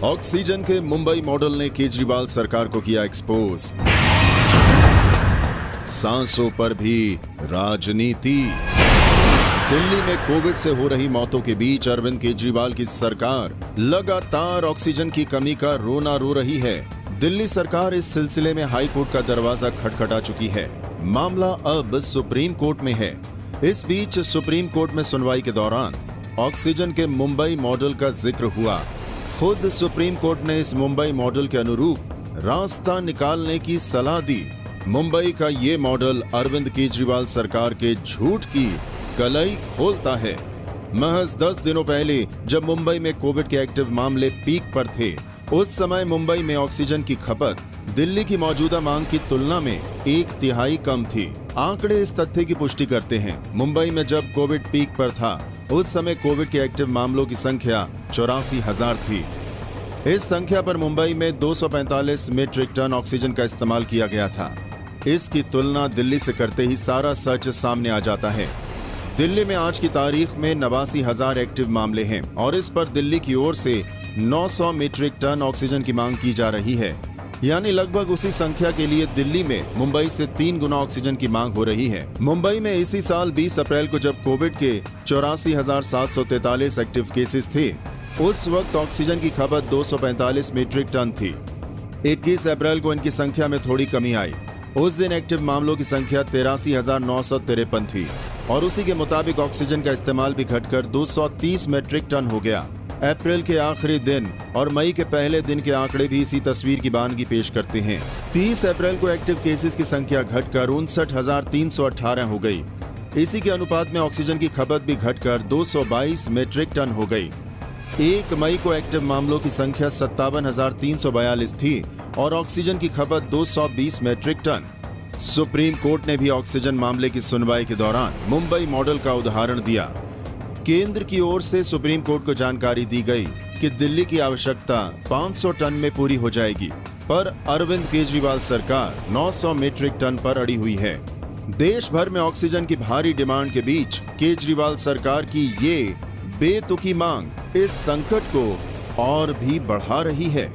Oxygen के Mumbai model ने केजरीवाल सरकार को किया एक्सपोज। सांसों पर भी राजनीति। दिल्ली में कोविड से हो रही मौतों के बीच अरविंद केजरीवाल की सरकार लगातार ऑक्सीजन की कमी का रोना रो रही है। दिल्ली सरकार इस सिलसिले में हाई कोर्ट का दरवाजा खटखटा चुकी है। मामला अब सुप्रीम कोर्ट में है। इस बीच सुप्रीम कोर्ट में सुनवाई के दौरान ऑक्सीजन के मुंबई मॉडल का जिक्र हुआ। खुद सुप्रीम कोर्ट ने इस मुंबई मॉडल के अनुरूप रास्ता निकालने की सलाह दी। मुंबई का ये मॉडल अरविंद केजरीवाल सरकार के झूठ की कलई खोलता है। महज 10 दिनों पहले जब मुंबई में कोविड के एक्टिव मामले पीक पर थे, उस समय मुंबई में ऑक्सीजन की खपत दिल्ली की मौजूदा मांग की तुलना में 1/3 कम थी। आंकड़े इस तथ्य की पुष्टि करते हैं। मुंबई में जब कोविड पीक पर था, उस समय कोविड के एक्टिव मामलों की संख्या 84,000 थी। इस संख्या पर मुंबई में 245 मीट्रिक टन ऑक्सीजन का इस्तेमाल किया गया था। इसकी तुलना दिल्ली से करते ही सारा सच सामने आ जाता है। दिल्ली में आज की तारीख में 89,000 एक्टिव मामले हैं और इस पर दिल्ली की ओर से 900 मीट्रिक टन ऑक्सीजन की मांग की जा रही है। यानी लगभग उसी संख्या के लिए दिल्ली में मुंबई से 3 गुना ऑक्सीजन की मांग हो रही है। मुंबई में इसी साल 20 अप्रैल को जब कोविड के 84,743 एक्टिव केसेस थे, उस वक्त ऑक्सीजन की खपत 245 मीट्रिक टन थी। 21 अप्रैल को इनकी संख्या में थोड़ी कमी आई। उस दिन एक्टिव मामलों की संख्या 83,953 थी और उसी के मुताबिक ऑक्सीजन का इस्तेमाल भी घटकर 230 मीट्रिक टन हो गया। अप्रैल के आखिरी दिन और मई के पहले दिन के आंकड़े भी इसी तस्वीर की बानगी पेश करते हैं। 30 अप्रैल को एक्टिव केसेस की संख्या घटकर 59,318 हो गई। इसी के अनुपात में ऑक्सीजन की खपत भी घटकर 222 मीट्रिक टन हो गई। 1 मई को एक्टिव मामलों की संख्या 57,342 थी और ऑक्सीजन की खपत 220 मीट्रिक टन। सुप्रीम कोर्ट ने भी ऑक्सीजन मामले की सुनवाई के दौरान मुंबई मॉडल का उदाहरण दिया। केंद्र की ओर से सुप्रीम कोर्ट को जानकारी दी गई कि दिल्ली की आवश्यकता 500 टन में पूरी हो जाएगी, पर अरविंद केजरीवाल सरकार 900 मीट्रिक टन पर अड़ी हुई है। देश भर में ऑक्सीजन की भारी डिमांड के बीच केजरीवाल सरकार की ये बेतुकी मांग इस संकट को और भी बढ़ा रही है।